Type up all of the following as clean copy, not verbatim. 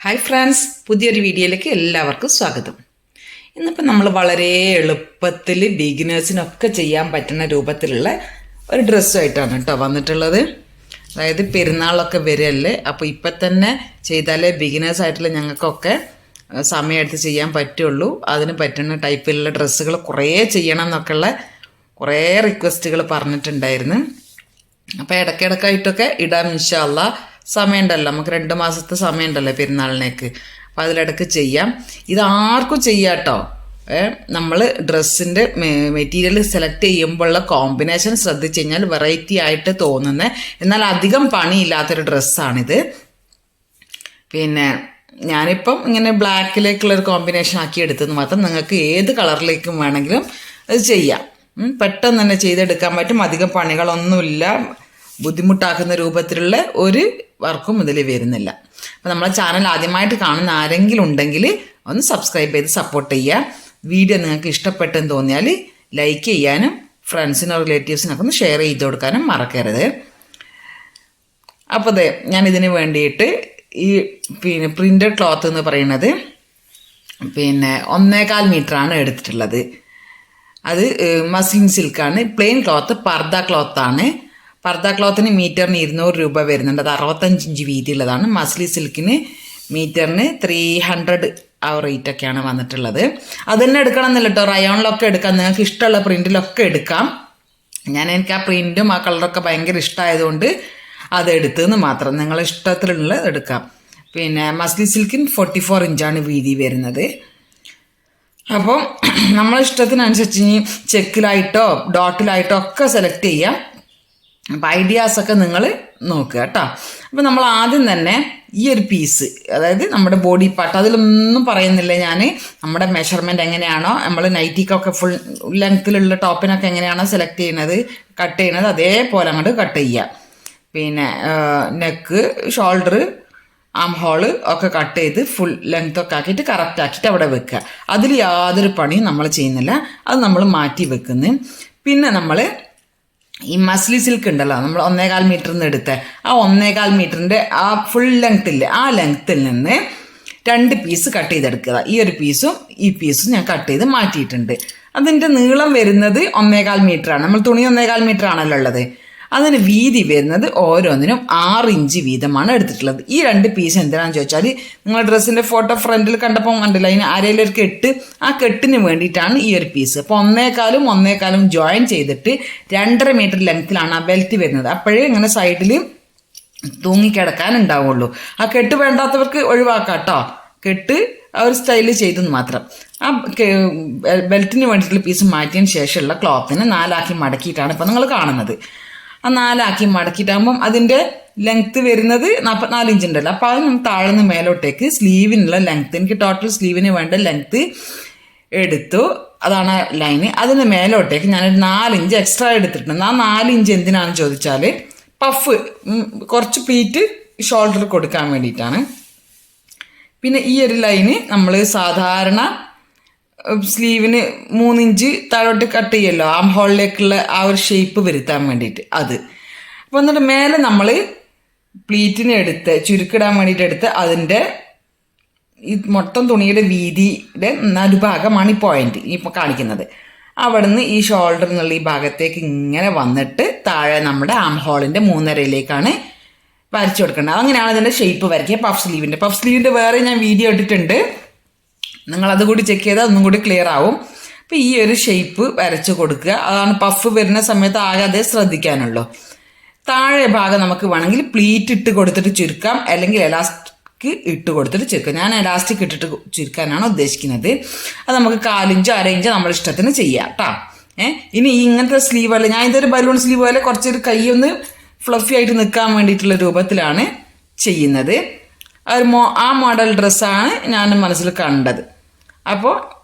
Hi friends, പുതിയൊരു വീഡിയോയിലേക്ക് എല്ലാവർക്കും സ്വാഗതം. ഇന്നിപ്പോൾ നമ്മൾ വളരെ എളുപ്പത്തിൽ ബിഗിനേഴ്സിനൊക്കെ ചെയ്യാൻ പറ്റുന്ന രൂപത്തിലുള്ള ഒരു ഡ്രസ്സുമായിട്ടാണ് കേട്ടോ വന്നിട്ടുള്ളത്. അതായത് പെരുന്നാളൊക്കെ വരല്ലേ, അപ്പോൾ ഇപ്പം തന്നെ ചെയ്താലേ ബിഗിനേഴ്സ് ആയിട്ടുള്ള ഞങ്ങൾക്കൊക്കെ സമയമെടുത്ത് ചെയ്യാൻ പറ്റുള്ളൂ. അതിന് പറ്റുന്ന ടൈപ്പിലുള്ള ഡ്രസ്സുകൾ കുറേ ചെയ്യണം എന്നൊക്കെയുള്ള കുറേ റിക്വസ്റ്റുകൾ പറഞ്ഞിട്ടുണ്ടായിരുന്നു. അപ്പോൾ ഇടയ്ക്കിടയ്ക്കായിട്ടൊക്കെ ഇടാം ഇൻഷാ അല്ലാ. സമയമുണ്ടല്ലോ, നമുക്ക് 2 മാസത്തെ സമയമുണ്ടല്ലോ പെരുന്നാളിനേക്ക്. അപ്പോൾ അതിലിടയ്ക്ക് ചെയ്യാം. ഇതാർക്കും ചെയ്യാം കേട്ടോ. നമ്മൾ ഡ്രസ്സിൻ്റെ മെറ്റീരിയൽ സെലക്ട് ചെയ്യുമ്പോഴുള്ള കോമ്പിനേഷൻ ശ്രദ്ധിച്ച് കഴിഞ്ഞാൽ വെറൈറ്റി ആയിട്ട് തോന്നുന്ന, എന്നാൽ അധികം പണിയില്ലാത്തൊരു ഡ്രസ്സാണിത്. പിന്നെ ഞാനിപ്പം ഇങ്ങനെ ബ്ലാക്കിലേക്കുള്ളൊരു കോമ്പിനേഷൻ ആക്കി എടുത്തെന്ന് മാത്രം. നിങ്ങൾക്ക് ഏത് കളറിലേക്കും വേണമെങ്കിലും അത് ചെയ്യാം. പെട്ടെന്ന് തന്നെ ചെയ്തെടുക്കാൻ പറ്റും. അധികം പണികളൊന്നുമില്ല. ബുദ്ധിമുട്ടാക്കുന്ന രൂപത്തിലുള്ള ഒരു വർക്കും ഇതിൽ വരുന്നില്ല. അപ്പോൾ നമ്മളെ ചാനൽ ആദ്യമായിട്ട് കാണുന്ന ആരെങ്കിലും ഉണ്ടെങ്കിൽ ഒന്ന് സബ്സ്ക്രൈബ് ചെയ്ത് സപ്പോർട്ട് ചെയ്യുക. വീഡിയോ നിങ്ങൾക്ക് ഇഷ്ടപ്പെട്ടെന്ന് തോന്നിയാൽ ലൈക്ക് ചെയ്യാനും ഫ്രണ്ട്സിനോ റിലേറ്റീവ്സിനൊക്കെ ഒന്ന് ഷെയർ ചെയ്ത് കൊടുക്കാനും മറക്കരുത്. അപ്പോൾ അതെ, ഞാൻ ഇതിന് വേണ്ടിയിട്ട് ഈ പ്രിൻ്റഡ് ക്ലോത്ത് എന്ന് പറയുന്നത് 1.25 മീറ്ററാണ് എടുത്തിട്ടുള്ളത്. അത് മസ്ലിൻ സിൽക്കാണ്. പ്ലെയിൻ ക്ലോത്ത് പർദ ക്ലോത്താണ്. പർദ ക്ലോത്തിന് മീറ്ററിന് 200 രൂപ വരുന്നുണ്ട്. അത് 65 ഇഞ്ച് വീതിയുള്ളതാണ്. മസ്ലി സിൽക്കിന് മീറ്ററിന് 300 ആ റേറ്റൊക്കെയാണ് വന്നിട്ടുള്ളത്. അത് തന്നെ എടുക്കണം എന്നില്ല കേട്ടോ, റയോണിലൊക്കെ എടുക്കാം. നിങ്ങൾക്ക് ഇഷ്ടമുള്ള പ്രിൻറ്റിലൊക്കെ എടുക്കാം. എനിക്ക് ആ പ്രിൻറ്റും ആ കളറൊക്കെ ഭയങ്കര ഇഷ്ടമായതുകൊണ്ട് അതെടുത്തെന്ന് മാത്രം. നിങ്ങളെ ഇഷ്ടത്തിലുള്ള എടുക്കാം. മസ്ലി സിൽക്കിന് 44 ഇഞ്ചാണ് വീതി വരുന്നത്. അപ്പോൾ നമ്മളെ ഇഷ്ടത്തിനനുസരിച്ച് ഇനി ചെക്കിലായിട്ടോ ഡോട്ടിലായിട്ടോ ഒക്കെ സെലക്ട് ചെയ്യാം. അപ്പോൾ ഐഡിയാസൊക്കെ നിങ്ങൾ നോക്കുക കേട്ടോ. അപ്പോൾ നമ്മൾ ആദ്യം തന്നെ ഈ ഒരു പീസ്, അതായത് നമ്മുടെ ബോഡി പാർട്ട്, അതിലൊന്നും പറയുന്നില്ല ഞാൻ. നമ്മുടെ മെഷർമെൻറ്റ് എങ്ങനെയാണോ നമ്മൾ നൈറ്റിക്കൊക്കെ ഫുൾ ലെങ്ത്തിലുള്ള ടോപ്പിനൊക്കെ എങ്ങനെയാണോ സെലക്ട് ചെയ്യുന്നത്, കട്ട് ചെയ്യുന്നത്, അതേപോലെ അങ്ങോട്ട് കട്ട് ചെയ്യുക. നെക്ക്, ഷോൾഡർ, ആം ഹോള് ഒക്കെ കട്ട് ചെയ്ത് ഫുൾ ലെങ്ത്തൊക്കെ ആക്കിയിട്ട് കറക്റ്റ് ആക്കിയിട്ട് അവിടെ വെക്കുക. അതിൽ യാതൊരു പണിയും നമ്മൾ ചെയ്യുന്നില്ല. അത് നമ്മൾ മാറ്റി വെക്കുന്നു. പിന്നെ നമ്മൾ ഈ മസ്ലി സിൽക്ക് ഉണ്ടല്ലോ, നമ്മൾ 1.25 മീറ്ററിൽ നിന്ന് എടുത്ത ആ 1.25 മീറ്ററിൻ്റെ ആ ഫുൾ ലെങ്ത്തില്ലേ, ആ ലെങ്ത്തിൽ നിന്ന് 2 പീസ് കട്ട് ചെയ്തെടുക്കുക. ഈ ഒരു പീസും ഈ പീസും ഞാൻ കട്ട് ചെയ്ത് മാറ്റിയിട്ടുണ്ട്. അതിൻ്റെ നീളം വരുന്നത് 1.25 മീറ്ററാണ്. നമ്മൾ തുണി 1.25 മീറ്റർ ആണല്ലോ ഉള്ളത്. അതിന് വീതി വരുന്നത് ഓരോന്നിനും 6 ഇഞ്ച് വീതമാണ് എടുത്തിട്ടുള്ളത്. ഈ 2 പീസ് എന്തിനാണെന്ന് ചോദിച്ചാൽ, നിങ്ങൾ ഡ്രസ്സിൻ്റെ ഫോട്ടോ ഫ്രണ്ടിൽ കണ്ടപ്പോൾ കണ്ടില്ല, അതിന് ആരെങ്കിലും ഒരു കെട്ട്, ആ കെട്ടിന് വേണ്ടിയിട്ടാണ് ഈ ഒരു പീസ്. അപ്പോൾ 1.25 ജോയിൻ ചെയ്തിട്ട് 2.5 മീറ്റർ ലെങ്ത്തിലാണ് ആ ബെൽറ്റ് വരുന്നത്. അപ്പോഴേ ഇങ്ങനെ സൈഡിൽ തൂങ്ങിക്കിടക്കാൻ ഉണ്ടാവുള്ളൂ. ആ കെട്ട് വേണ്ടാത്തവർക്ക് ഒഴിവാക്കാം കേട്ടോ. കെട്ട് ആ ഒരു സ്റ്റൈല് ചെയ്തെന്ന് മാത്രം. ആ ബെൽറ്റിന് വേണ്ടിയിട്ടുള്ള പീസ് മാറ്റിയതിന് ശേഷമുള്ള ക്ലോത്തിനെ 4 മടക്കിയിട്ടാണ് ഇപ്പോൾ നിങ്ങൾ കാണുന്നത്. ആ 4 മടക്കിയിട്ടാകുമ്പം അതിൻ്റെ ലെങ്ത്ത് വരുന്നത് 44 ഇഞ്ച് ഉണ്ടല്ലോ. അപ്പോൾ അത് നമ്മൾ താഴെ നിന്ന് മേലോട്ടേക്ക് സ്ലീവിനുള്ള ലെങ്ത്ത്, എനിക്ക് ടോട്ടൽ സ്ലീവിന് വേണ്ട ലെങ്ത്ത് എടുത്തു. അതാണ് ലൈന്. അതിന് മേലോട്ടേക്ക് ഞാനൊരു 4 ഇഞ്ച് എക്സ്ട്രാ എടുത്തിട്ടുണ്ട്. ആ 4 ഇഞ്ച് എന്തിനാണെന്ന് ചോദിച്ചാൽ, പഫ് കുറച്ച് പീറ്റ് ഷോൾഡർ കൊടുക്കാൻ വേണ്ടിയിട്ടാണ്. പിന്നെ ഈ ഒരു ലൈന് നമ്മൾ സാധാരണ സ്ലീവിന് 3 ഇഞ്ച് താഴോട്ട് കട്ട് ചെയ്യുമല്ലോ, ആം ഹോളിലേക്കുള്ള ആ ഒരു ഷേപ്പ് വരുത്താൻ വേണ്ടിയിട്ട് അത്. അപ്പോൾ എന്നിട്ട് മേലെ നമ്മൾ പ്ലീറ്റിന് എടുത്ത് ചുരുക്കിടാൻ വേണ്ടിയിട്ട് എടുത്ത് അതിൻ്റെ ഈ മൊത്തം തുണിയുടെ വീതിയുടെ നടുഭാഗമാണ് ഈ പോയിന്റ് ഇപ്പോൾ കാണിക്കുന്നത്. അവിടുന്ന് ഈ ഷോൾഡർ എന്നുള്ള ഈ ഭാഗത്തേക്ക് ഇങ്ങനെ വന്നിട്ട് താഴെ നമ്മുടെ ആം ഹോളിൻ്റെ 3.5 വരച്ചു കൊടുക്കേണ്ടത്. അങ്ങനെയാണ് ഇതിൻ്റെ ഷേപ്പ് വരയ്ക്കുക. പഫ് സ്ലീവിൻ്റെ വേറെ ഞാൻ വീഡിയോ ഇട്ടിട്ടുണ്ട്. നിങ്ങളത് കൂടി ചെക്ക് ചെയ്താൽ ഒന്നും കൂടി ക്ലിയർ ആവും. അപ്പോൾ ഈ ഒരു ഷേപ്പ് വരച്ച് കൊടുക്കുക. അതാണ് പഫ് വരുന്ന സമയത്ത് ആകെ അതേ ശ്രദ്ധിക്കാനുള്ളൂ. താഴെ ഭാഗം നമുക്ക് വേണമെങ്കിൽ പ്ലീറ്റ് ഇട്ട് കൊടുത്തിട്ട് ചുരുക്കാം, അല്ലെങ്കിൽ എലാസ്റ്റിക് ഇട്ട് കൊടുത്തിട്ട് ചുരുക്കാം. ഞാൻ എലാസ്റ്റിക് ഇട്ടിട്ട് ചുരുക്കാനാണ് ഉദ്ദേശിക്കുന്നത്. അത് നമുക്ക് 4 ഇഞ്ചോ 1/2 ഇഞ്ചോ നമ്മുടെ ഇഷ്ടത്തിന് ചെയ്യാം കേട്ടോ. ഇനി ഇങ്ങനത്തെ സ്ലീവ് അല്ല, ഞാൻ ഇതൊരു ബലൂൺ സ്ലീവ് പോലെ കുറച്ചൊരു കൈ ഒന്ന് ഫ്ലഫി ആയിട്ട് നിൽക്കാൻ വേണ്ടിയിട്ടുള്ള രൂപത്തിലാണ് ചെയ്യുന്നത്. ആ മോഡൽ ഡ്രസ്സാണ് ഞാൻ മനസ്സിൽ കണ്ടത്. അപ്പോൾ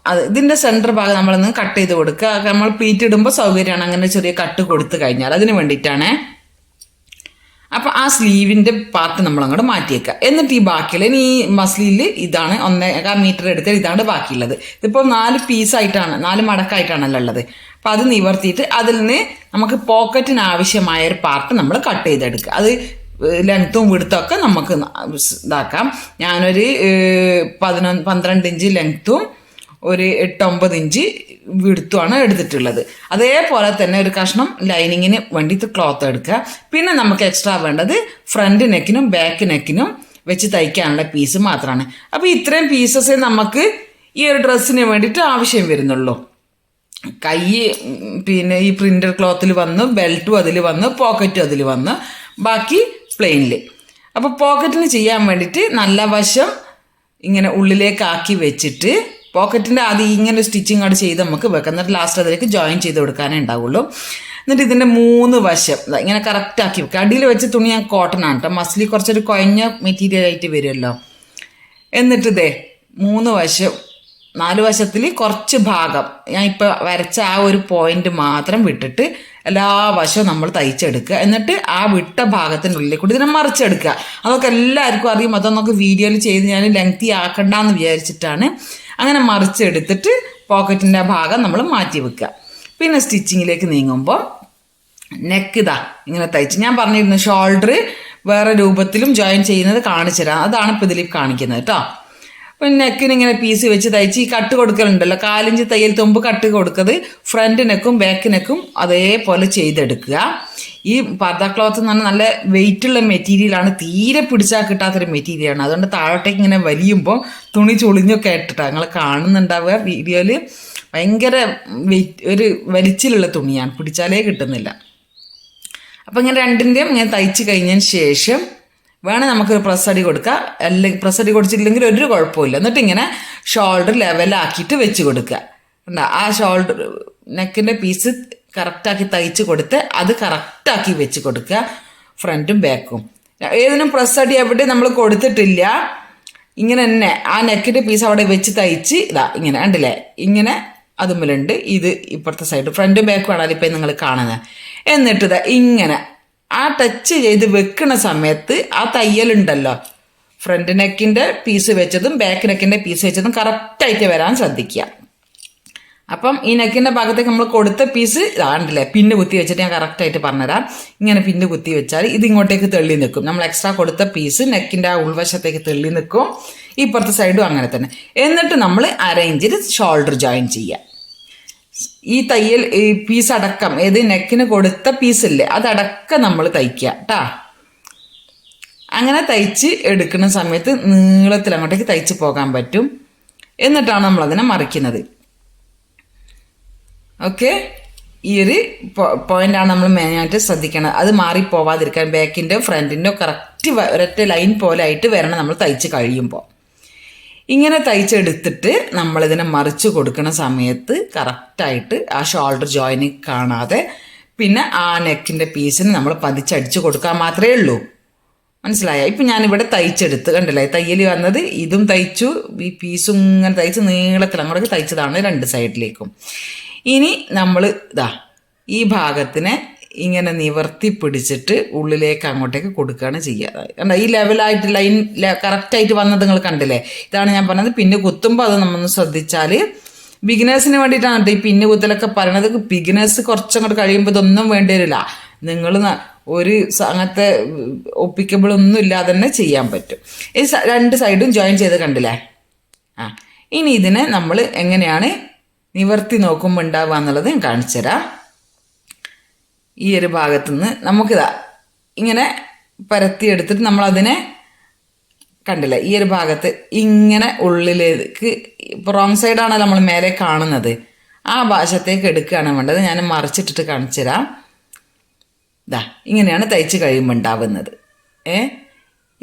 ഇതിൻ്റെ സെൻറ്റർ ഭാഗം നമ്മളൊന്ന് കട്ട് ചെയ്ത് കൊടുക്കുക. നമ്മൾ പ്ലീറ്റ് ഇടുമ്പോൾ സൗകര്യമാണ് അങ്ങനെ ചെറിയ കട്ട് കൊടുത്തു കഴിഞ്ഞാൽ, അതിന് വേണ്ടിയിട്ടാണ്. അപ്പോൾ ആ സ്ലീവിൻ്റെ പാർട്ട് നമ്മളങ്ങോട്ട് മാറ്റിയേക്കുക. എന്നിട്ട് ഈ ബാക്കിയുള്ള ഈ മസ്ലിയിൽ ഇതാണ് 1.25 മീറ്റർ എടുത്താൽ ഇതാണ് ബാക്കിയുള്ളത്. ഇതിപ്പോൾ 4 പീസായിട്ടാണ്, 4 മടക്കായിട്ടാണല്ലോ ഉള്ളത്. അപ്പോൾ അത് നിവർത്തിയിട്ട് അതിൽ നിന്ന് നമുക്ക് പോക്കറ്റിന് ആവശ്യമായ ഒരു പാർട്ട് നമ്മൾ കട്ട് ചെയ്തെടുക്കുക. അത് ലെങ്ത്തും വിടുത്തൊക്കെ നമുക്ക് ഇതാക്കാം. ഞാനൊരു 12 ഇഞ്ച് ലെങ്ത്തും ഒരു 8-9 ഇഞ്ച് വിടുത്തുമാണ് എടുത്തിട്ടുള്ളത്. അതേപോലെ തന്നെ ഒരു കഷ്ണം ലൈനിങ്ങിന് വേണ്ടിയിട്ട് ക്ലോത്ത് എടുക്കുക. പിന്നെ നമുക്ക് എക്സ്ട്രാ വേണ്ടത് ഫ്രണ്ട് നെക്കിനും ബാക്ക് നെക്കിനും വെച്ച് തയ്ക്കാനുള്ള പീസ് മാത്രമാണ്. അപ്പോൾ ഇത്രയും പീസസേ നമുക്ക് ഈ ഒരു ഡ്രസ്സിന് വേണ്ടിയിട്ട് ആവശ്യം വരുന്നുള്ളൂ. കൈ പിന്നെ ഈ പ്രിൻ്റർ ക്ലോത്തിൽ വന്നു, ബെൽറ്റും അതിൽ വന്നു, പോക്കറ്റും അതിൽ വന്നു, ബാക്കി പ്ലെയിനിൽ. അപ്പോൾ പോക്കറ്റിന് ചെയ്യാൻ വേണ്ടിയിട്ട് നല്ല വശം ഇങ്ങനെ ഉള്ളിലേക്കാക്കി വെച്ചിട്ട് പോക്കറ്റിൻ്റെ ആദ്യം ഇങ്ങനെ സ്റ്റിച്ചിങ് അവിടെ ചെയ്ത് നമുക്ക് വെക്കാം. എന്നിട്ട് ലാസ്റ്റ് അതിലേക്ക് ജോയിൻ ചെയ്ത് കൊടുക്കാനേ ഉണ്ടാവുള്ളൂ. എന്നിട്ട് ഇതിൻ്റെ 3 വശം ഇങ്ങനെ കറക്റ്റാക്കി വെക്കുക. അടിയിൽ വെച്ച തുണി ഞാൻ കോട്ടൺ ആണ് കേട്ടോ, മസ്ലി കുറച്ചൊരു കുഴഞ്ഞ മെറ്റീരിയൽ ആയിട്ട് വരുമല്ലോ. എന്നിട്ട് 3 വശം 4 വശത്തിൽ കുറച്ച് ഭാഗം ഞാൻ ഇപ്പോൾ വരച്ച ആ ഒരു പോയിന്റ് മാത്രം വിട്ടിട്ട് എല്ലാ വശവും നമ്മൾ തയ്ച്ചെടുക്കുക. എന്നിട്ട് ആ വിട്ട ഭാഗത്തിനുള്ളിൽ കൂടി ഇതിനെ മറിച്ചെടുക്കുക. അതൊക്കെ എല്ലാവർക്കും അറിയും, അതൊന്നൊക്കെ വീഡിയോയിൽ ചെയ്ത് ഞാൻ ലെങ്തി ആക്കണ്ടെന്ന് വിചാരിച്ചിട്ടാണ്. അങ്ങനെ മറിച്ചെടുത്തിട്ട് പോക്കറ്റിൻ്റെ ഭാഗം നമ്മൾ മാറ്റി വെക്കുക. പിന്നെ സ്റ്റിച്ചിങ്ങിലേക്ക് നീങ്ങുമ്പോൾ നെക്ക് ഇങ്ങനെ തയ്ച്ച് ഞാൻ പറഞ്ഞിരുന്നു ഷോൾഡർ വേറെ രൂപത്തിലും ജോയിൻ ചെയ്യുന്നത് കാണിച്ചു തരാം. അതാണ് ഇപ്പോൾ ഇതിൽ കാണിക്കുന്നത് കേട്ടോ. അപ്പം നെക്കിന് ഇങ്ങനെ പീസ് വെച്ച് തയ്ച്ച് ഈ കട്ട് കൊടുക്കലുണ്ടല്ലോ, 4 ഇഞ്ച് തയ്യൽ തുമ്പ് കട്ട് കൊടുക്കുന്നത് ഫ്രണ്ട് നെക്കും ബാക്ക് നെക്കും അതേപോലെ ചെയ്തെടുക്കുക. ഈ പർദ്ദ ക്ലോത്ത് എന്ന് പറഞ്ഞാൽ നല്ല വെയിറ്റുള്ള മെറ്റീരിയലാണ്, തീരെ പിടിച്ചാൽ കിട്ടാത്തൊരു മെറ്റീരിയലാണ്. അതുകൊണ്ട് താഴോട്ടേക്ക് ഇങ്ങനെ വലിയുമ്പോൾ തുണി ചുളിഞ്ഞൊക്കെ ഇട്ടിട്ടാണ് നിങ്ങൾ കാണുന്നുണ്ടാവുക വീഡിയോയിൽ. ഭയങ്കര വെയിറ്റ്, ഒരു വലിച്ചിലുള്ള തുണിയാണ്, പിടിച്ചാലേ കിട്ടുന്നില്ല. അപ്പം ഇങ്ങനെ രണ്ടിൻ്റെയും ഇങ്ങനെ തയ്ച്ച് കഴിഞ്ഞതിന് ശേഷം വേണം നമുക്കൊരു പ്രസ് അടി കൊടുക്കുക. അല്ലെങ്കിൽ പ്രസ് അടി കൊടുത്തില്ലെങ്കിൽ ഒരു കുഴപ്പമില്ല. എന്നിട്ട് ഇങ്ങനെ ഷോൾഡർ ലെവലാക്കിയിട്ട് വെച്ച് കൊടുക്കുക. ആ ഷോൾഡർ നെക്കിൻ്റെ പീസ് കറക്റ്റാക്കി തയ്ച്ച് കൊടുത്ത് അത് കറക്റ്റാക്കി വെച്ച് കൊടുക്കുക ഫ്രണ്ടും ബാക്കും. ഏതിനും പ്രസ് അടി എവിടെ നമ്മൾ കൊടുത്തിട്ടില്ല. ഇങ്ങനെ തന്നെ ആ നെക്കിൻ്റെ പീസ് അവിടെ വെച്ച് തയ്ച്ച് ഇങ്ങനെ കണ്ടില്ലേ, ഇങ്ങനെ അതുമ്മലുണ്ട്. ഇത് ഇപ്പുറത്തെ സൈഡ് ഫ്രണ്ടും ബാക്കും ആണല്ലോ ഇപ്പം നിങ്ങൾ കാണുന്നത്. എന്നിട്ട് ഇങ്ങനെ ആ ടച്ച് ചെയ്ത് വെക്കുന്ന സമയത്ത് ആ തയ്യലുണ്ടല്ലോ, ഫ്രണ്ട് നെക്കിൻ്റെ പീസ് വെച്ചതും ബാക്ക് നെക്കിൻ്റെ പീസ് വെച്ചതും കറക്റ്റായിട്ട് വരാൻ ശ്രദ്ധിക്കുക. അപ്പം ഈ നെക്കിൻ്റെ ഭാഗത്തേക്ക് നമ്മൾ കൊടുത്ത പീസ് ഇതാണ്ടല്ലേ പിന്ന് കുത്തി വെച്ചിട്ട് ഞാൻ കറക്റ്റായിട്ട് പറഞ്ഞുതരാം. ഇങ്ങനെ പിന്ന് കുത്തി വെച്ചാൽ ഇതിങ്ങോട്ടേക്ക് തെള്ളി നിൽക്കും. നമ്മൾ എക്സ്ട്രാ കൊടുത്ത പീസ് നെക്കിൻ്റെ ആ ഉൾവശത്തേക്ക് തെള്ളി നിൽക്കും. ഇപ്പുറത്തെ സൈഡും അങ്ങനെ തന്നെ. എന്നിട്ട് നമ്മൾ അരയിഞ്ചിൽ ഷോൾഡർ ജോയിൻ ചെയ്യുക. ഈ തയ്യൽ ഈ പീസ് അടക്കം ഏത് നെക്കിന് കൊടുത്ത പീസില്ലേ അതടക്കം നമ്മൾ തയ്ക്കുക കേട്ടാ. അങ്ങനെ തയ്ച്ച് എടുക്കുന്ന സമയത്ത് നീളത്തിൽ അങ്ങോട്ടേക്ക് തയ്ച്ച് പോകാൻ പറ്റും. എന്നിട്ടാണ് നമ്മളതിനെ മറിക്കുന്നത്. ഓക്കെ, ഈ ഒരു പോയിന്റാണ് നമ്മൾ മെയിനായിട്ട് ശ്രദ്ധിക്കണം. അത് മാറിപ്പോവാതിരിക്കാൻ ബാക്കിൻ്റെ ഫ്രണ്ടിൻ്റെ കറക്റ്റ് ഒരൊറ്റ ലൈൻ പോലെ ആയിട്ട് വരണം നമ്മൾ തയ്ച്ച് കഴിയുമ്പോൾ. ഇങ്ങനെ തയ്ച്ചെടുത്തിട്ട് നമ്മളിതിനെ മറിച്ച് കൊടുക്കുന്ന സമയത്ത് കറക്റ്റായിട്ട് ആ ഷോൾഡർ ജോയിന് കാണാതെ പിന്നെ ആ നെക്കിൻ്റെ പീസിന് നമ്മൾ പതിച്ചടിച്ച് കൊടുക്കാൻ മാത്രമേ ഉള്ളൂ. മനസ്സിലായ? ഇപ്പം ഞാനിവിടെ തയ്ച്ചെടുത്ത് കണ്ടില്ലേ, തയ്യൽ വന്നത് ഇതും തയ്ച്ചു, ഈ പീസും ഇങ്ങനെ തയ്ച്ച് നീളത്തിൽ അങ്ങോട്ടേക്ക് തയ്ച്ചതാണ് 2 സൈഡിലേക്കും. ഇനി നമ്മൾ ഈ ഭാഗത്തിനെ ഇങ്ങനെ നിവർത്തി പിടിച്ചിട്ട് ഉള്ളിലേക്ക് അങ്ങോട്ടേക്ക് കൊടുക്കുകയാണ് ചെയ്യുക. കണ്ടോ, ഈ ലെവലായിട്ട് ലൈൻ കറക്റ്റായിട്ട് വന്നത് നിങ്ങൾ കണ്ടില്ലേ? ഇതാണ് ഞാൻ പറഞ്ഞത്. പിന്നെ കുത്തുമ്പോൾ അത് നമ്മളൊന്ന് ശ്രദ്ധിച്ചാൽ ബിഗിനേഴ്സിന് വേണ്ടിയിട്ടാണ് ഈ പിന്നെ കുത്തലൊക്കെ പറയണത്. ബിഗിനേഴ്സ് കുറച്ചങ്ങോട്ട് കഴിയുമ്പോൾ ഇതൊന്നും വേണ്ടി വരില്ല. നിങ്ങൾ ഒരു അങ്ങനത്തെ ഒപ്പിക്കബിളൊന്നും ഇല്ലാതെ തന്നെ ചെയ്യാൻ പറ്റും. ഈ 2 സൈഡും ജോയിൻ ചെയ്ത് കണ്ടില്ലേ? ഇനി ഇതിനെ നമ്മൾ എങ്ങനെയാണ് നിവർത്തി നോക്കുമ്പോൾ ഉണ്ടാവുക എന്നുള്ളത് ഞാൻ കാണിച്ചു തരാം. ഈ ഒരു ഭാഗത്തുനിന്ന് നമുക്കിതാ ഇങ്ങനെ പരത്തിയെടുത്തിട്ട് നമ്മളതിനെ കണ്ടില്ല, ഈ ഒരു ഭാഗത്ത് ഇങ്ങനെ ഉള്ളിലേക്ക് ഇപ്പോൾ റോങ് സൈഡാണല്ലോ നമ്മൾ മേലെ കാണുന്നത്, ആ വശത്തേക്ക് എടുക്കുകയാണ് വേണ്ടത്. ഞാൻ മറിച്ചിട്ടിട്ട് കാണിച്ചു തരാം. ഇങ്ങനെയാണ് തയ്ച്ച് കഴിയുമ്പോൾ ഉണ്ടാവുന്നത്.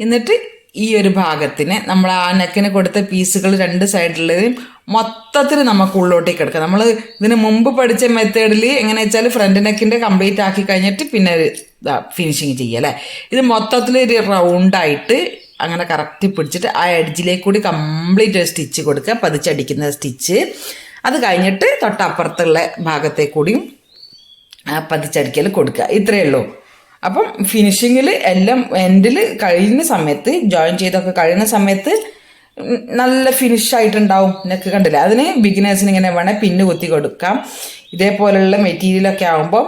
എന്നിട്ട് ഈ ഒരു ഭാഗത്തിന് നമ്മൾ ആ നെക്കിന് കൊടുത്ത പീസുകൾ 2 സൈഡിലും മൊത്തത്തിൽ നമുക്ക് ഉള്ളോട്ടേക്ക് എടുക്കാം. നമ്മൾ ഇതിന് മുമ്പ് പഠിച്ച മെത്തേഡിൽ എങ്ങനെയാ വെച്ചാൽ ഫ്രണ്ട് നെക്കിൻ്റെ കംപ്ലീറ്റ് ആക്കി കഴിഞ്ഞിട്ട് പിന്നെ ഫിനിഷിങ് ചെയ്യുക അല്ലേ. ഇത് മൊത്തത്തിൽ ഒരു റൗണ്ടായിട്ട് അങ്ങനെ കറക്റ്റ് പിടിച്ചിട്ട് ആ എഡ്ജിലേക്ക് കൂടി കംപ്ലീറ്റ് ഒരു സ്റ്റിച്ച് കൊടുക്കുക, പതിച്ചടിക്കുന്ന സ്റ്റിച്ച്. അത് കഴിഞ്ഞിട്ട് തൊട്ടപ്പുറത്തുള്ള ഭാഗത്തേക്ക് കൂടിയും പതിച്ചടിക്കൽ കൊടുക്കുക. ഇത്രയേ ഉള്ളൂ. അപ്പം ഫിനിഷിങ്ങിൽ എല്ലാം എൻഡിൽ കഴിയുന്ന സമയത്ത് ജോയിൻ ചെയ്തൊക്കെ കഴിയുന്ന സമയത്ത് നല്ല ഫിനിഷായിട്ടുണ്ടാവും. നെക്ക് കണ്ടില്ല? അതിന് ബിഗിനേഴ്സിന് ഇങ്ങനെ വേണേൽ പിന്ന് കുത്തി കൊടുക്കാം. ഇതേപോലെയുള്ള മെറ്റീരിയലൊക്കെ ആകുമ്പോൾ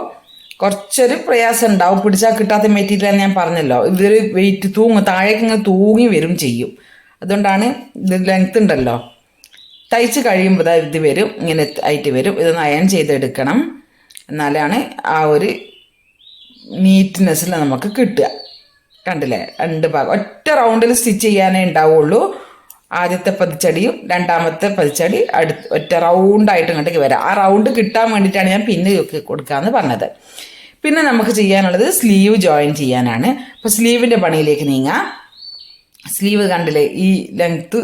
കുറച്ചൊരു പ്രയാസം ഉണ്ടാവും, പിടിച്ചാൽ കിട്ടാത്ത മെറ്റീരിയൽ ഞാൻ പറഞ്ഞല്ലോ. ഇതൊരു വെയിറ്റ് താഴേക്ക് ഇങ്ങനെ തൂങ്ങി വരും ചെയ്യും. അതുകൊണ്ടാണ് ഇത് ലെങ്ത് ഉണ്ടല്ലോ, തയ്ച്ച് കഴിയുമ്പോൾ ഇത് വരും, ഇങ്ങനെ ആയിട്ട് വരും. ഇതൊന്ന് അയൺ ചെയ്തെടുക്കണം, എന്നാലാണ് ആ ഒരു നീറ്റ്നെസ്സിൽ നമുക്ക് കിട്ടുക. കണ്ടില്ലേ, 2 ഭാഗം ഒറ്റ റൗണ്ടിൽ സ്റ്റിച്ച് ചെയ്യാനേ ഉണ്ടാവുള്ളൂ. ആദ്യത്തെ പതിച്ചടിയും രണ്ടാമത്തെ പതിച്ചടി ഒറ്റ റൗണ്ടായിട്ട് ഇങ്ങോട്ടേക്ക് വരാം. ആ റൗണ്ട് കിട്ടാൻ വേണ്ടിയിട്ടാണ് ഞാൻ പിന്നെ കൊടുക്കാമെന്ന് പറഞ്ഞത്. പിന്നെ നമുക്ക് ചെയ്യാനുള്ളത് സ്ലീവ് ജോയിൻ ചെയ്യാനാണ്. അപ്പോൾ സ്ലീവിൻ്റെ പണിയിലേക്ക് നീങ്ങാം. സ്ലീവ് കണ്ടില്ലേ, ഈ ലെങ്ത്ത്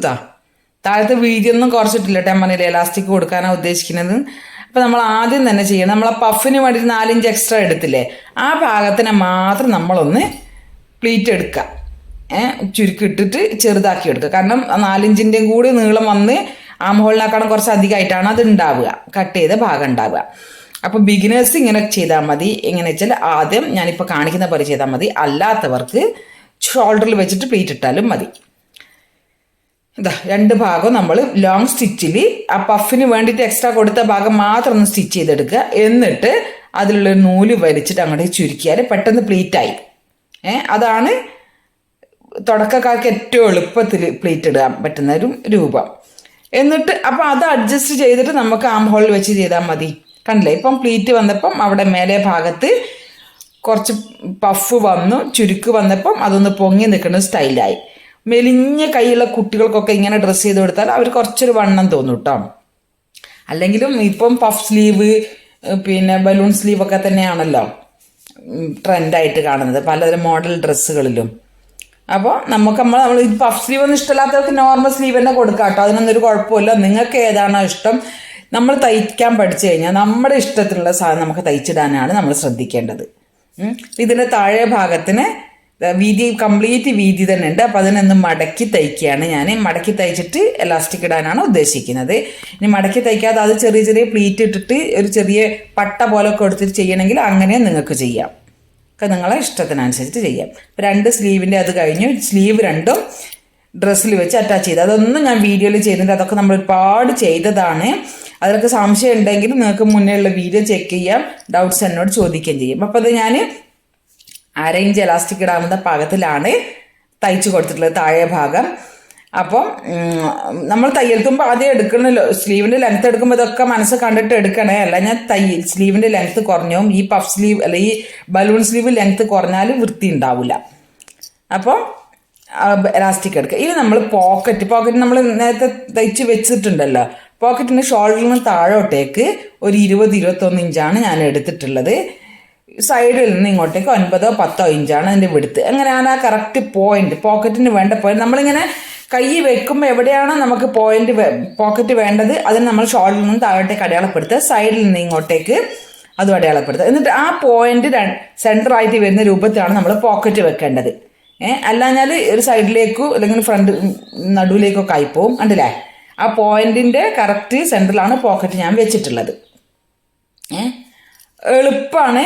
താഴത്തെ വീതിയൊന്നും കുറച്ചിട്ടില്ല കേട്ടോ. ഞാൻ പറഞ്ഞില്ലേ എലാസ്റ്റിക് കൊടുക്കാനാണ് ഉദ്ദേശിക്കുന്നത്. അപ്പോൾ നമ്മൾ ആദ്യം തന്നെ ചെയ്യണം, നമ്മളെ പഫിന് വേണ്ടിയിട്ട് 4 ഇഞ്ച് എക്സ്ട്രാ എടുത്തില്ലേ, ആ ഭാഗത്തിനെ മാത്രം നമ്മളൊന്ന് പ്ലീറ്റ് എടുക്കുക. ചുരുക്കിട്ടിട്ട് ചെറുതാക്കി എടുക്കുക. കാരണം 4 ഇഞ്ചിൻ്റെയും കൂടി നീളം വന്ന് ആം ഹോളിനേക്കാളും കുറച്ച് അധികമായിട്ടാണ് അത് ഉണ്ടാവുക, കട്ട് ചെയ്ത ഭാഗം ഉണ്ടാവുക. അപ്പോൾ ബിഗിനേഴ്സ് ഇങ്ങനെ ചെയ്താൽ മതി. എങ്ങനെ വെച്ചാൽ ആദ്യം ഞാനിപ്പോൾ കാണിക്കുന്ന പോലെ ചെയ്താൽ മതി. അല്ലാത്തവർക്ക് ഷോൾഡറിൽ വെച്ചിട്ട് പ്ലീറ്റ് ഇട്ടാലും മതി. ഇതാ 2 ഭാഗം നമ്മൾ ലോങ് സ്റ്റിച്ചിൽ ആ പഫിന് വേണ്ടിയിട്ട് എക്സ്ട്രാ കൊടുത്ത ഭാഗം മാത്രം ഒന്ന് സ്റ്റിച്ച് ചെയ്തെടുക്കുക. എന്നിട്ട് അതിലുള്ള നൂല് വലിച്ചിട്ട് അങ്ങോട്ട് ചുരുക്കിയാൽ പെട്ടെന്ന് പ്ലീറ്റായി. അതാണ് തുടക്കക്കാർക്ക് ഏറ്റവും എളുപ്പത്തിൽ പ്ലീറ്റ് ഇടാൻ പറ്റുന്ന ഒരു രൂപം. എന്നിട്ട് അപ്പോൾ അത് അഡ്ജസ്റ്റ് ചെയ്തിട്ട് നമുക്ക് ആം ഹോളിൽ വെച്ച് ചെയ്താൽ മതി. കണ്ടില്ലേ, ഇപ്പം പ്ലീറ്റ് വന്നപ്പം അവിടെ മേലെ ഭാഗത്ത് കുറച്ച് പഫ് വന്നു, ചുരുക്ക് വന്നപ്പം അതൊന്ന് പൊങ്ങി നിൽക്കുന്ന സ്റ്റൈലായി. മെലിഞ്ഞ കൈയുള്ള കുട്ടികൾക്കൊക്കെ ഇങ്ങനെ ഡ്രസ്സ് ചെയ്ത് കൊടുത്താൽ അവർ കുറച്ചൊരു വണ്ണം തോന്നും കേട്ടോ. അല്ലെങ്കിലും ഇപ്പം പഫ് സ്ലീവ് പിന്നെ ബലൂൺ സ്ലീവൊക്കെ തന്നെയാണല്ലോ ട്രെൻഡായിട്ട് കാണുന്നത് പലതരം മോഡൽ ഡ്രസ്സുകളിലും. അപ്പോൾ നമ്മൾ ഈ പഫ് സ്ലീവ് ഒന്നും ഇഷ്ടമില്ലാത്തവർക്ക് നോർമൽ സ്ലീവ് തന്നെ കൊടുക്കാം കേട്ടോ. അതിനൊന്നും ഒരു കുഴപ്പമില്ല. നിങ്ങൾക്ക് ഏതാണോ ഇഷ്ടം, നമ്മൾ തയ്ക്കാൻ പഠിച്ചു കഴിഞ്ഞാൽ നമ്മുടെ ഇഷ്ടത്തിലുള്ള സാധനം നമുക്ക് തയ്ച്ചിടാനാണ് നമ്മൾ ശ്രദ്ധിക്കേണ്ടത്. ഇതിൻ്റെ താഴെ ഭാഗത്തിന് വീതി കംപ്ലീറ്റ് വീതി തന്നെ ഉണ്ട്. അപ്പോൾ അതിനൊന്ന് മടക്കി തയ്ക്കുകയാണ് ഞാൻ. മടക്കി തയ്ച്ചിട്ട് എലാസ്റ്റിക് ഇടാനാണ് ഉദ്ദേശിക്കുന്നത്. ഇനി മടക്കി തയ്ക്കാതെ അത് ചെറിയ ചെറിയ പ്ലീറ്റ് ഇട്ടിട്ട് ഒരു ചെറിയ പട്ട പോലൊക്കെ എടുത്തിട്ട് ചെയ്യണമെങ്കിൽ അങ്ങനെ നിങ്ങൾക്ക് ചെയ്യാം. ഒക്കെ നിങ്ങളെ ഇഷ്ടത്തിനനുസരിച്ച് ചെയ്യാം. 2 സ്ലീവിൻ്റെ അത് കഴിഞ്ഞു. സ്ലീവ് 2ഉം ഡ്രസ്സിൽ വെച്ച് അറ്റാച്ച് ചെയ്ത് അതൊന്നും ഞാൻ വീഡിയോയിൽ ചെയ്യുന്നുണ്ട്. അതൊക്കെ നമ്മൾ ഒരുപാട് ചെയ്തതാണ്. അതിലൊക്കെ സംശയം ഉണ്ടെങ്കിൽ നിങ്ങൾക്ക് മുന്നേ ഉള്ള വീഡിയോ ചെക്ക് ചെയ്യാം, ഡൗട്ട്സ് എന്നോട് ചോദിക്കുകയും ചെയ്യും. അപ്പോൾ അത് ഞാൻ 1/2 ഇഞ്ച് എലാസ്റ്റിക് ഇടാവുന്ന പാകത്തിലാണ് തയ്ച്ചു കൊടുത്തിട്ടുള്ളത് താഴെ ഭാഗം. അപ്പം നമ്മൾ തയ്യൽത്തുമ്പോൾ ആദ്യം എടുക്കണമല്ലോ, സ്ലീവിൻ്റെ ലെങ്ത്ത് എടുക്കുമ്പോൾ ഇതൊക്കെ മനസ്സ് കണ്ടിട്ട് എടുക്കണേ. അല്ല ഞാൻ സ്ലീവിൻ്റെ ലെങ്ത്ത് കുറഞ്ഞവും ഈ പഫ് സ്ലീവ് അല്ല ഈ ബലൂൺ സ്ലീവ് ലെങ്ത്ത് കുറഞ്ഞാലും വൃത്തി ഉണ്ടാവില്ല. അപ്പോൾ എലാസ്റ്റിക് എടുക്കുക. ഇനി നമ്മൾ പോക്കറ്റ് നമ്മൾ നേരത്തെ തയ്ച്ച് വെച്ചിട്ടുണ്ടല്ലോ, പോക്കറ്റിന് ഷോൾഡറിൽ നിന്ന് താഴോട്ടേക്ക് ഒരു 20-21 ഇഞ്ചാണ് ഞാൻ എടുത്തിട്ടുള്ളത്. സൈഡിൽ നിന്ന് ഇങ്ങോട്ടേക്ക് 9-10 ഇഞ്ചാണ് അതിൻ്റെ വിടുത്ത്. അങ്ങനെയാണ് ആ കറക്റ്റ് പോയിന്റ്, പോക്കറ്റിന് വേണ്ട പോയിന്റ്. നമ്മളിങ്ങനെ കൈ വെക്കുമ്പോൾ എവിടെയാണോ നമുക്ക് പോക്കറ്റ് വേണ്ടത് അതിന് നമ്മൾ ഷോൾഡറിൽ നിന്ന് താഴോട്ടേക്ക് അടയാളപ്പെടുത്തുക, സൈഡിൽ നിന്ന് ഇങ്ങോട്ടേക്ക് അതും അടയാളപ്പെടുത്തുക. എന്നിട്ട് ആ പോയിന്റ് സെൻറ്ററായിട്ട് വരുന്ന രൂപത്തിലാണ് നമ്മൾ പോക്കറ്റ് വെക്കേണ്ടത്. അല്ലാഞ്ഞാൽ ഒരു സൈഡിലേക്കോ അല്ലെങ്കിൽ ഫ്രണ്ട് നടുവിലേക്കൊക്കെ ആയിപ്പോവും. കണ്ടില്ലേ, ആ പോയിന്റിൻ്റെ കറക്റ്റ് സെൻറ്ററിലാണ് പോക്കറ്റ് ഞാൻ വെച്ചിട്ടുള്ളത്. എളുപ്പമാണ്.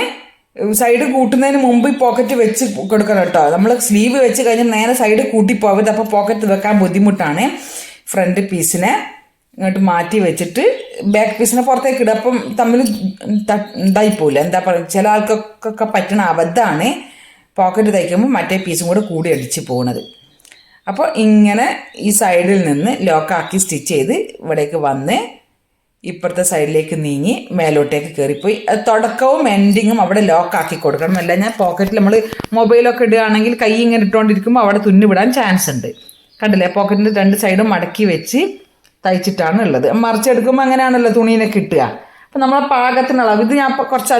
സൈഡ് കൂട്ടുന്നതിന് മുമ്പ് ഈ പോക്കറ്റ് വെച്ച് കൊടുക്കണം കേട്ടോ. നമ്മൾ സ്ലീവ് വെച്ച് കഴിഞ്ഞാൽ നേരെ സൈഡ് കൂട്ടിപ്പോകരുത്. അപ്പോൾ പോക്കറ്റ് വെക്കാൻ ബുദ്ധിമുട്ടാണ്. ഫ്രണ്ട് പീസിനെ ഇങ്ങോട്ട് മാറ്റി വെച്ചിട്ട് ബാക്ക് പീസിനെ പുറത്തേക്ക് ഇടുക. അപ്പം തമ്മിൽ ഇതായിപ്പോയില്ല. എന്താ പറയുക, ചില ആൾക്കൊക്കെ പറ്റണ അബദ്ധമാണ് പോക്കറ്റ് തയ്ക്കുമ്പോൾ മറ്റേ പീസും കൂടി അടിച്ച് പോകുന്നത്. അപ്പോൾ ഇങ്ങനെ ഈ സൈഡിൽ നിന്ന് ലോക്കാക്കി സ്റ്റിച്ച് ചെയ്ത് ഇവിടേക്ക് വന്ന് ഇപ്പുറത്തെ സൈഡിലേക്ക് നീങ്ങി മേലോട്ടേക്ക് കയറിപ്പോയി. തുടക്കവും എൻഡിങ്ങും അവിടെ ലോക്കാക്കി കൊടുക്കണം. അല്ല ഞാൻ പോക്കറ്റിൽ നമ്മൾ മൊബൈലൊക്കെ ഇടുകയാണെങ്കിൽ കൈ ഇങ്ങനെ ഇട്ടുകൊണ്ടിരിക്കുമ്പോൾ അവിടെ തുന്നി വിടാൻ ചാൻസ് ഉണ്ട്. കണ്ടില്ലേ, പോക്കറ്റിൻ്റെ 2 സൈഡും മടക്കി വെച്ച് തയ്ച്ചിട്ടാണ് ഉള്ളത്. മറിച്ചെടുക്കുമ്പോൾ അങ്ങനെയാണല്ലോ തുണീനെ കിട്ടുക. അപ്പം നമ്മളെ പാകത്തിനുള്ള ഇത് ഞാൻ കുറച്ച്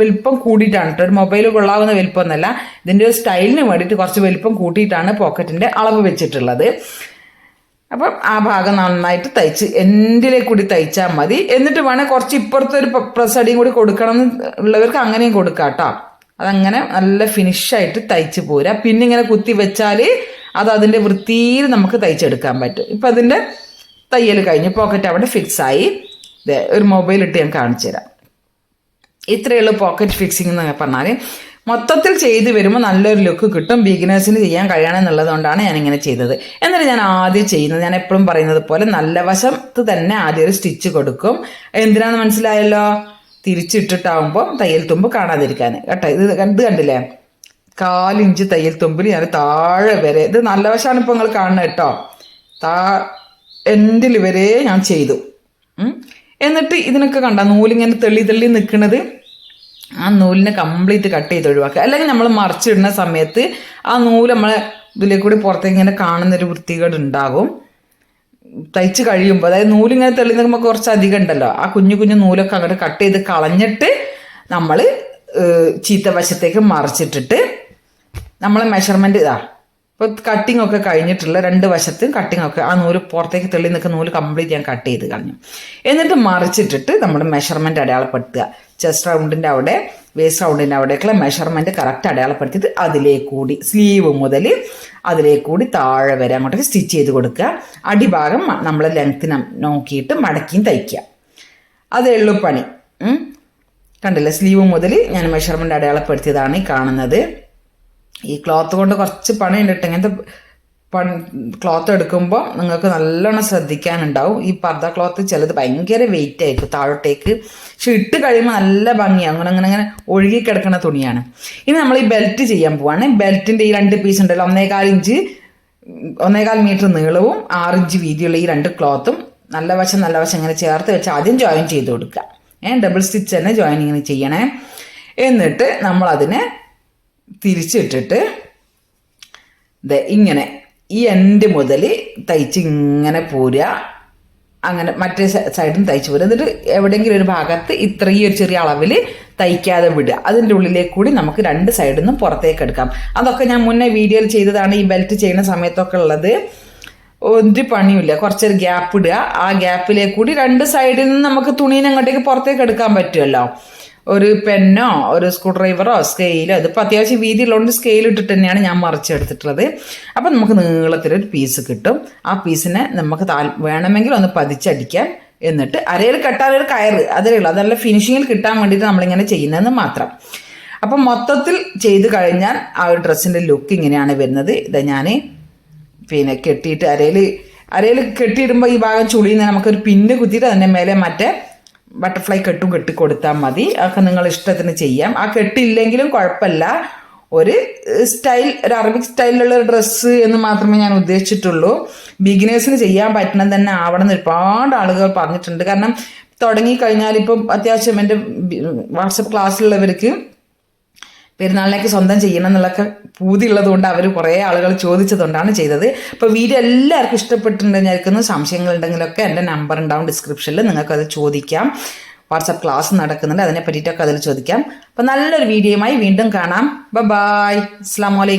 വലിപ്പം കൂട്ടിയിട്ടാണ് കേട്ടോ. ഒരു മൊബൈൽ കൊള്ളാവുന്ന വലിപ്പമൊന്നുമല്ല, ഇതിൻ്റെ ഒരു സ്റ്റൈലിന് വേണ്ടിയിട്ട് കുറച്ച് വലിപ്പം കൂട്ടിയിട്ടാണ് പോക്കറ്റിൻ്റെ അളവ് വെച്ചിട്ടുള്ളത്. അപ്പം ആ ഭാഗം നന്നായിട്ട് തയ്ച്ച് എൻഡിലേക്ക് കൂടി തയ്ച്ചാൽ മതി. എന്നിട്ട് വേണേൽ കുറച്ച് ഇപ്പുറത്തൊരു പ്രസ് അടിയും കൂടി കൊടുക്കണം ഉള്ളവർക്ക് അങ്ങനെയും കൊടുക്കാം കേട്ടോ. അതങ്ങനെ നല്ല ഫിനിഷായിട്ട് തയ്ച്ച് പോരാ. പിന്നെ ഇങ്ങനെ കുത്തി വെച്ചാൽ അത് അതിൻ്റെ വൃത്തിയിൽ നമുക്ക് തയ്ച്ചെടുക്കാൻ പറ്റും. ഇപ്പം അതിൻ്റെ തയ്യൽ കഴിഞ്ഞ് പോക്കറ്റ് അവിടെ ഫിക്സായി. ഒരു മൊബൈൽ ഇട്ട് ഞാൻ കാണിച്ചു തരാം. ഇത്രയേ ഉള്ളൂ പോക്കറ്റ് ഫിക്സിംഗ് എന്ന് പറഞ്ഞാൽ. മൊത്തത്തിൽ ചെയ്ത് വരുമ്പോൾ നല്ലൊരു ലുക്ക് കിട്ടും. ബിഗിനേഴ്സിന് ചെയ്യാൻ കഴിയണമെന്നുള്ളതുകൊണ്ടാണ് ഞാനിങ്ങനെ ചെയ്തത്. എന്നിട്ട് ഞാൻ ആദ്യം ചെയ്യുന്നത്, ഞാൻ എപ്പോഴും പറയുന്നത് പോലെ നല്ല വശത്ത് തന്നെ ആദ്യം ഒരു സ്റ്റിച്ച് കൊടുക്കും. എന്തിനാണെന്ന് മനസ്സിലായല്ലോ, തിരിച്ചിട്ടിട്ടാവുമ്പോൾ തയ്യൽ തുമ്പ് കാണാതിരിക്കാൻ കേട്ടോ. ഇത് കണ്ടില്ലേ, 1/4 ഇഞ്ച് തയ്യൽ തുമ്പിൽ ഞാൻ താഴെ വരെ, ഇത് നല്ല വശമാണ് ഇപ്പോൾ നിങ്ങൾ കാണുന്നത് കേട്ടോ, എൻഡിൽ വരെ ഞാൻ ചെയ്തു. എന്നിട്ട് ഇതിനൊക്കെ കണ്ട നൂലിങ്ങനെ തെള്ളി നിൽക്കുന്നത്, ആ നൂലിനെ കംപ്ലീറ്റ് കട്ട് ചെയ്ത് ഒഴിവാക്കുക. അല്ലെങ്കിൽ നമ്മൾ മറിച്ചിടുന്ന സമയത്ത് ആ നൂല് നമ്മളെ ഇതിലേക്ക് കൂടി പുറത്തേക്ക് ഇങ്ങനെ കാണുന്നൊരു വൃത്തികേട് ഉണ്ടാകും. തയ്ച്ച് കഴിയുമ്പോൾ, അതായത് നൂലിങ്ങനെ തെള്ളി നിൽക്കുമ്പോൾ കുറച്ച് അധികം ഉണ്ടല്ലോ, ആ കുഞ്ഞു നൂലൊക്കെ അങ്ങോട്ട് കട്ട് ചെയ്ത് കളഞ്ഞിട്ട് നമ്മൾ ചീത്ത വശത്തേക്ക് മറിച്ചിട്ടിട്ട് നമ്മൾ മെഷർമെൻറ്റ് ഇപ്പോൾ കട്ടിങ് ഒക്കെ കഴിഞ്ഞിട്ടുള്ള 2 വശത്തും കട്ടിങ് ഒക്കെ ആ നൂല് പുറത്തേക്ക് തെള്ളി നിൽക്കുന്ന നൂല് കംപ്ലീറ്റ് ഞാൻ കട്ട് ചെയ്ത് കളഞ്ഞു. എന്നിട്ട് മറിച്ചിട്ടിട്ട് നമ്മൾ മെഷർമെൻറ്റ് അടയാളപ്പെടുത്തുക. ചെസ്റ്റ് റൗണ്ടിൻ്റെ അവിടെ, വേസ്റ്റ് റൗണ്ടിൻ്റെ അവിടേക്കുള്ള മെഷർമെൻറ്റ് കറക്റ്റ് അടയാളപ്പെടുത്തിയിട്ട് അതിലേക്കൂടി സ്ലീവ് മുതൽ അതിലേക്കൂടി താഴെ വരെ അങ്ങോട്ടേക്ക് സ്റ്റിച്ച് ചെയ്ത് കൊടുക്കുക. അടിഭാഗം നമ്മൾ ലെങ്ത്തിന് നോക്കിയിട്ട് മടക്കിയും തയ്ക്കുക. അത് എളുപ്പണി. കണ്ടില്ലേ, സ്ലീവ് മുതൽ ഞാൻ മെഷർമെൻറ്റ് അടയാളപ്പെടുത്തിയതാണ് ഈ കാണുന്നത്. ഈ ക്ലോത്ത് കൊണ്ട് കുറച്ച് പണിയുണ്ട് കേട്ടോ. ഇങ്ങനത്തെ ക്ലോത്ത് എടുക്കുമ്പോൾ നിങ്ങൾക്ക് നല്ലോണം ശ്രദ്ധിക്കാനുണ്ടാവും. ഈ പർദ്ദ ക്ലോത്ത് ചിലത് ഭയങ്കര വെയിറ്റ് ആയിരിക്കും താഴോട്ടേക്ക്, പക്ഷെ ഇട്ട് കഴിയുമ്പോൾ നല്ല ഭംഗിയാണ്. അങ്ങനെ ഒഴുകി കിടക്കുന്ന തുണിയാണ്. ഇനി നമ്മൾ ഈ ബെൽറ്റ് ചെയ്യാൻ പോവാണ്. ബെൽറ്റിൻ്റെ ഈ 2 പീസ് ഉണ്ടല്ലോ, 1.25 മീറ്റർ നീളവും 6 ഇഞ്ച് വീതിയുള്ള ഈ 2 ക്ലോത്തും നല്ല വശം ഇങ്ങനെ ചേർത്ത് വെച്ച് ആദ്യം ജോയിൻ ചെയ്ത് കൊടുക്കുക. ഡബിൾ സ്റ്റിച്ച് തന്നെ ജോയിനിങ് ചെയ്യണേ. എന്നിട്ട് നമ്മളതിനെ തിരിച്ചിട്ടിട്ട് ഇങ്ങനെ ഈ എൻഡ് മുതൽ തയ്ച്ച് ഇങ്ങനെ പോരുക. അങ്ങനെ മറ്റേ സൈഡും തയ്ച്ച് പോരുക. എന്നിട്ട് എവിടെയെങ്കിലും ഒരു ഭാഗത്ത് ഇത്രയും ഒരു ചെറിയ അളവിൽ തയ്ക്കാതെ വിടുക. അതിൻ്റെ ഉള്ളിലേക്ക് കൂടി നമുക്ക് 2 സൈഡിൽ നിന്നും പുറത്തേക്ക് എടുക്കാം. അതൊക്കെ ഞാൻ മുന്നേ വീഡിയോയിൽ ചെയ്തതാണ്. ഈ ബെൽറ്റ് ചെയ്യുന്ന സമയത്തൊക്കെ ഉള്ളത്. ഒരു പണിയില്ല, കുറച്ചൊരു ഗ്യാപ്പ് ഇടുക. ആ ഗ്യാപ്പിലേക്ക് കൂടി 2 സൈഡിൽ നിന്ന് നമുക്ക് തുണീനെ അങ്ങോട്ടേക്ക് പുറത്തേക്ക് എടുക്കാൻ പറ്റുമല്ലോ. ഒരു പെന്നോ ഒരു സ്ക്രൂ ഡ്രൈവറോ സ്കെയിലോ, ഇതിപ്പോൾ അത്യാവശ്യം വീതിയുള്ളതുകൊണ്ട് സ്കെയിൽ ഇട്ടിട്ട് തന്നെയാണ് ഞാൻ മറിച്ചെടുത്തിട്ടുള്ളത്. അപ്പം നമുക്ക് നീളത്തിലൊരു പീസ് കിട്ടും. ആ പീസിനെ നമുക്ക് വേണമെങ്കിൽ ഒന്ന് പതിച്ചടിക്കാം. എന്നിട്ട് അരയിൽ കെട്ടാനൊരു കയറ് അതേ ഉള്ളൂ. അതല്ല ഫിനിഷിങ്ങിൽ കിട്ടാൻ വേണ്ടിയിട്ട് നമ്മളിങ്ങനെ ചെയ്യുന്നതെന്ന് മാത്രം. അപ്പം മൊത്തത്തിൽ ചെയ്ത് കഴിഞ്ഞാൽ ആ ഒരു ഡ്രസ്സിൻ്റെ ലുക്ക് ഇങ്ങനെയാണ് വരുന്നത്. ഇത് ഞാൻ കെട്ടിയിട്ട് അരയിൽ കെട്ടിയിടുമ്പോൾ ഈ ഭാഗം ചുളിയിൽ നമുക്കൊരു പിന്ന് കുത്തിയിട്ട് അതിൻ്റെ മേലെ മറ്റേ ബട്ടർഫ്ലൈ കെട്ടി കൊടുത്താൽ മതി. അതൊക്കെ നിങ്ങൾ ഇഷ്ടത്തിന് ചെയ്യാം. ആ കെട്ടില്ലെങ്കിലും കുഴപ്പമില്ല. ഒരു അറബിക് സ്റ്റൈലിലുള്ള ഒരു ഡ്രസ്സ് എന്ന് മാത്രമേ ഞാൻ ഉദ്ദേശിച്ചിട്ടുള്ളൂ. ബിഗിനേഴ്സിന് ചെയ്യാൻ പറ്റണം തന്നെ ആവണമെന്ന് ഒരുപാട് ആളുകൾ പറഞ്ഞിട്ടുണ്ട്. കാരണം തുടങ്ങിക്കഴിഞ്ഞാൽ ഇപ്പം അത്യാവശ്യം എൻ്റെ വാട്സപ്പ് ക്ലാസ്സിലുള്ളവർക്ക് പെരുന്നാളിലേക്ക് സ്വന്തം ചെയ്യണം എന്നുള്ളൊക്കെ പൂതിയുള്ളത് കൊണ്ട് അവർ കുറേ ആളുകൾ ചോദിച്ചതുകൊണ്ടാണ് ചെയ്തത്. അപ്പോൾ വീഡിയോ എല്ലാവർക്കും ഇഷ്ടപ്പെട്ടിട്ടുണ്ടെന്ന് സംശയങ്ങളുണ്ടെങ്കിലൊക്കെ എൻ്റെ നമ്പർ ഉണ്ടാവും ഡിസ്ക്രിപ്ഷനിൽ, നിങ്ങൾക്കത് ചോദിക്കാം. വാട്സപ്പ് ക്ലാസ് നടക്കുന്നുണ്ട്, അതിനെ പറ്റിയിട്ടൊക്കെ അതിൽ ചോദിക്കാം. അപ്പോൾ നല്ലൊരു വീഡിയോയുമായി വീണ്ടും കാണാം. ബൈ. അസ്സലാമു അലൈക്കും.